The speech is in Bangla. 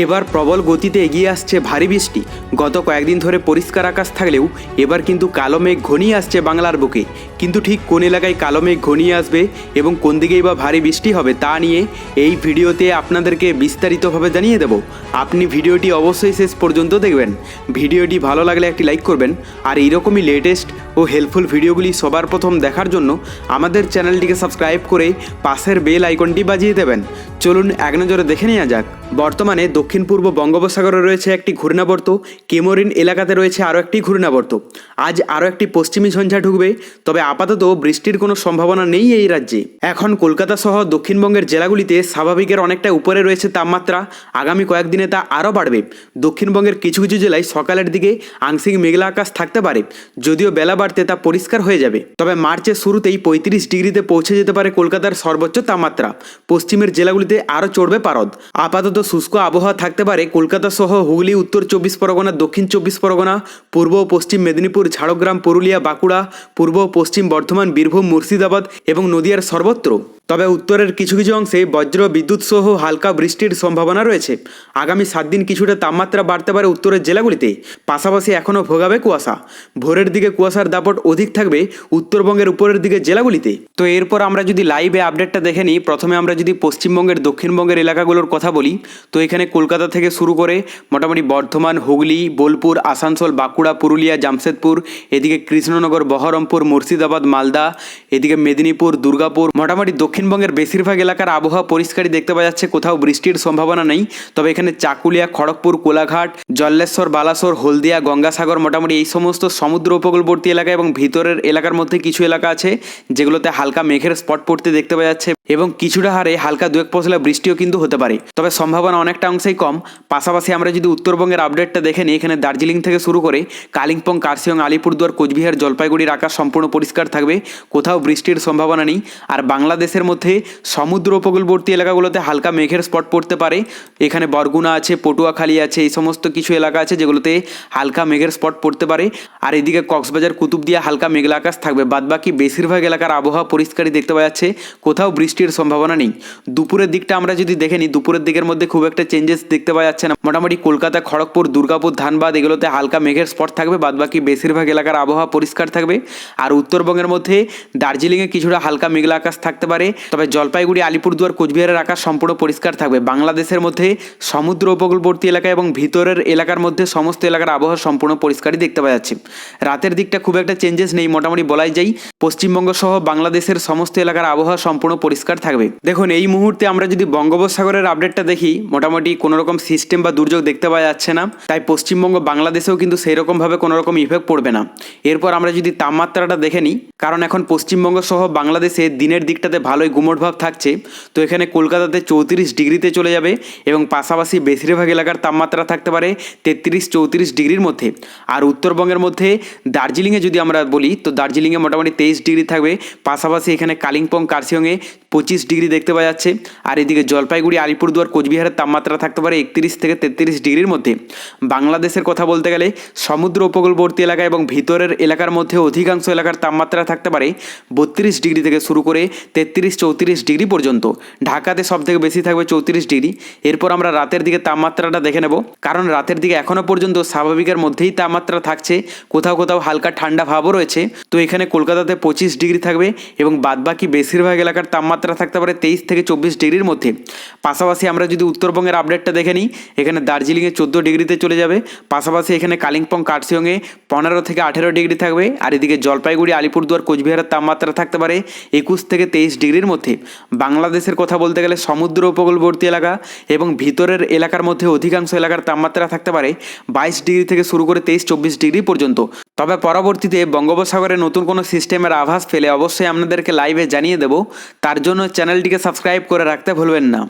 এবার প্রবল গতিতে এগিয়ে আসছে ভারী বৃষ্টি। গত কয়েকদিন ধরে পরিষ্কার আকাশ থাকলেও এবার কিন্তু কালো মেঘ ঘনিয়ে আসছে বাংলার বুকে। কিন্তু ঠিক কোন এলাকায় কালো মেঘ ঘনিয়ে আসবে এবং কোন দিকেই বা ভারী বৃষ্টি হবে তা নিয়ে এই ভিডিওতে আপনাদেরকে বিস্তারিতভাবে জানিয়ে দেব। আপনি ভিডিওটি অবশ্যই শেষ পর্যন্ত দেখবেন। ভিডিওটি ভালো লাগলে একটি লাইক করবেন, আর এইরকমই লেটেস্ট ও হেল্পফুল ভিডিওগুলি সবার প্রথম দেখার জন্য আমাদের চ্যানেলটিকে সাবস্ক্রাইব করে পাশের বেল আইকনটি বাজিয়ে দেবেন। চলুন এক নজরে দেখে নেওয়া যাক। বর্তমানে দক্ষিণ পূর্ব বঙ্গোপসাগরে রয়েছে একটি ঘূর্ণাবর্ত, কেমরিন এলাকাতে রয়েছে আরও একটি ঘূর্ণাবর্ত। আজ আরও একটি পশ্চিমী ঝঞ্ঝা ঢুকবে, তবে আপাতত বৃষ্টির কোনো সম্ভাবনা নেই এই রাজ্যে। এখন কলকাতা সহ দক্ষিণবঙ্গের জেলাগুলিতে স্বাভাবিকের অনেকটা উপরে রয়েছে তাপমাত্রা। আগামী কয়েকদিনে তা আরও বাড়বে। দক্ষিণবঙ্গের কিছু কিছু জেলায় সকালের দিকে আংশিক মেঘলা আকাশ থাকতে পারে, যদিও বেলা বাড়তে তা পরিষ্কার হয়ে যাবে। তবে মার্চের শুরুতেই 35 ডিগ্রিতে পৌঁছে যেতে পারে কলকাতার সর্বোচ্চ তাপমাত্রা। পশ্চিমের জেলাগুলিতে আরও চড়বে পারদ। আপাতত শুষ্ক আবহাওয়া থাকতে পারে কলকাতা সহ হুগলি, উত্তর 24 পরগনা, দক্ষিণ 24 পরগনা, পূর্ব ও পশ্চিম মেদিনীপুর, ঝাড়গ্রাম, পুরুলিয়া, বাঁকুড়া, পূর্ব ও পশ্চিম বর্ধমান, বীরভূম, মুর্শিদাবাদ এবং নদিয়ার সর্বত্র। তবে উত্তরের কিছু কিছু অংশে বজ্র বিদ্যুৎ সহ হালকা বৃষ্টির সম্ভাবনা রয়েছে। আগামী 7 দিন কিছুটা তাপমাত্রা বাড়তে পারে উত্তরের জেলাগুলিতে। পাশাপাশি এখনও ভোগাবে কুয়াশা। ভোরের দিকে কুয়াশার দাপট অধিক থাকবে উত্তরবঙ্গের উপরের দিকে জেলাগুলিতে। তো এরপর আমরা যদি লাইভে আপডেটটা দেখে নিই, প্রথমে আমরা যদি পশ্চিমবঙ্গের দক্ষিণবঙ্গের এলাকাগুলোর কথা বলি, তো এখানে কলকাতা থেকে শুরু করে মোটামুটি বর্ধমান, হুগলি, বোলপুর, আসানসোল, বাঁকুড়া, পুরুলিয়া, জামশেদপুর, এদিকে কৃষ্ণনগর, বহরমপুর, মুর্শিদাবাদ, মালদা, এদিকে মেদিনীপুর, দুর্গাপুর, মোটামুটি দক্ষিণবঙ্গের বেশিরভাগ এলাকার আবহাওয়া পরিষ্কারই দেখতে পাওয়া যাচ্ছে, কোথাও বৃষ্টির সম্ভাবনা নেই। তবে এখানে চাকুলিয়া, খড়গপুর, কোলাঘাট, জল্লেশ্বর, বালাসোর, হলদিয়া, গঙ্গাসাগর, মোটামুটি এই সমস্ত সমুদ্র উপকূলবর্তী এলাকা এবং ভিতরের এলাকার মধ্যে কিছু এলাকা আছে যেগুলোতে হালকা মেঘের স্পট পড়তে দেখতে পাওয়া যাচ্ছে, এবং কিছুটা হারে হালকা দু এক পশলা বৃষ্টিও কিন্তু হতে পারে। তবে সম্ভাবনা অনেকটা অংশেই কম। পাশাপাশি আমরা যদি উত্তরবঙ্গের আপডেটটা দেখে নিই, এখানে দার্জিলিং থেকে শুরু করে কালিম্পং, কার্শিয়ং, আলিপুরদুয়ার, কোচবিহার, জলপাইগুড়ির আকাশ সম্পূর্ণ পরিষ্কার থাকবে, কোথাও বৃষ্টির সম্ভাবনা নেই। আর বাংলাদেশের মধ্যে সমুদ্র উপকূলবর্তী এলাকাগুলোতে হালকা মেঘের স্পট পড়তে পারে। এখানে বরগুনা আছে, পটুয়াখালী আছে, এই সমস্ত কিছু এলাকা আছে যেগুলোতে হালকা মেঘের স্পট পড়তে পারে। আর এদিকে কক্সবাজার, কুতুবদিয়া হালকা মেঘলা আকাশ থাকবে। বাদবাকি বেশিরভাগ এলাকার আবহাওয়া পরিষ্কারই দেখতে পাওয়া যাচ্ছে, কোথাও বৃষ্টির সম্ভাবনা নেই। দুপুরের দিকটা আমরা যদি দেখে নিই, দুপুরের দিকের মধ্যে খুব একটা চেঞ্জেস দেখতে পাওয়া যাচ্ছে না। মোটামুটি কলকাতা, খড়গপুর, দুর্গাপুর, ধানবাদ এগুলোতে হালকা মেঘের স্পট থাকবে। বাদবাকি বেশিরভাগ এলাকার আবহাওয়া পরিষ্কার থাকবে। আর উত্তরবঙ্গের মধ্যে দার্জিলিংয়ে কিছুটা হালকা মেঘলা আকাশ থাকতে পারে। তবে জলপাইগুড়ি, আলিপুরদুয়ার, কোচবিহারের আকাশ সম্পূর্ণ পরিষ্কার থাকবে। বাংলাদেশের মধ্যে সমুদ্র উপকূলবর্তী এলাকা এবং ভিতরের এলাকার মধ্যে সমস্ত এলাকার আবহাওয়া সম্পূর্ণ পরিষ্কারই দেখতে পাওয়া যাচ্ছে। রাতের দিকটা খুব একটা চেঞ্জেস নেই, মোটামুটি বলাই যায় পশ্চিমবঙ্গ সহ বাংলাদেশের সমস্ত এলাকার আবহাওয়া সম্পূর্ণ পরিষ্কার থাকবে। দেখুন, এই মুহূর্তে আমরা যদি বঙ্গোপসাগরের আপডেটটা দেখি, মোটামুটি কোনো রকম সিস্টেম বা দুর্যোগ দেখতে পাওয়া যাচ্ছে না। তাই পশ্চিমবঙ্গ, বাংলাদেশেও কিন্তু সেই রকমভাবে কোনো রকম ইফেক্ট পড়বে না। এরপর আমরা যদি তাপমাত্রাটা দেখে নিই, কারণ এখন পশ্চিমবঙ্গ সহ বাংলাদেশে দিনের দিকটাতে ভালোই গুমোট ভাব থাকছে। তো এখানে কলকাতাতে 34 ডিগ্রিতে চলে যাবে, এবং পাশাপাশি বেশিরভাগ এলাকার তাপমাত্রা থাকতে পারে 33-34 ডিগ্রির মধ্যে। আর উত্তরবঙ্গের মধ্যে দার্জিলিংয়ে যদি আমরা বলি, তো দার্জিলিংয়ে মোটামুটি 23 ডিগ্রি থাকবে। পাশাপাশি এখানে কালিম্পং, কার্শিয়ংয়ে 25 ডিগ্রি দেখতে পাওয়া যাচ্ছে। আর এদিকে জলপাইগুড়ি, আলিপুরদুয়ার, কোচবিহারের তাপমাত্রা থাকতে পারে 31 থেকে 33 ডিগ্রির মধ্যে। বাংলাদেশের কথা বলতে গেলে সমুদ্র উপকূলবর্তী এলাকা এবং ভিতরের এলাকার মধ্যে অধিকাংশ এলাকার তাপমাত্রা থাকতে পারে 32 ডিগ্রি থেকে শুরু করে 33-34 ডিগ্রি পর্যন্ত। ঢাকাতে সব থেকে বেশি থাকবে 34 ডিগ্রি। এরপর আমরা রাতের দিকে তাপমাত্রাটা দেখে নেব, কারণ রাতের দিকে এখনও পর্যন্ত স্বাভাবিকের মধ্যেই তাপমাত্রা থাকছে, কোথাও কোথাও হালকা ঠান্ডা ভাবও রয়েছে। তো এখানে কলকাতাতে 25 ডিগ্রি থাকবে, এবং বাদবাকি বেশিরভাগ এলাকার তাপমাত্রা থাকতে পারে 23 থেকে 24 ডিগ্রির মধ্যে। পাশাপাশি আমরা যদি উত্তরবঙ্গের আপডেটটা দেখে নিই, এখানে দার্জিলিংয়ে 14 ডিগ্রিতে চলে যাবে। পাশাপাশি এখানে কালিম্পং, কার্শিয়ংয়ে 15 থেকে 18 ডিগ্রি থাকবে। আর এদিকে জলপাইগুড়ি, আলিপুরদুয়ার, কোচবিহারের তাপমাত্রা থাকতে পারে 21 থেকে 23 ডিগ্রির মধ্যে। বাংলাদেশের কথা বলতে গেলে সমুদ্র উপকূলবর্তী এলাকা এবং ভিতরের এলাকার মধ্যে অধিকাংশ এলাকার তাপমাত্রা থাকতে পারে 22 ডিগ্রি থেকে শুরু করে 23-24 ডিগ্রি পর্যন্ত। তবে পরবর্তীতে বঙ্গোপসাগরে নতুন কোনো সিস্টেমের আভাস পেলে অবশ্যই আপনাদেরকে লাইভে জানিয়ে দেব। তার জন্য চ্যানেলটিকে সাবস্ক্রাইব করে রাখতে ভুলবেন না।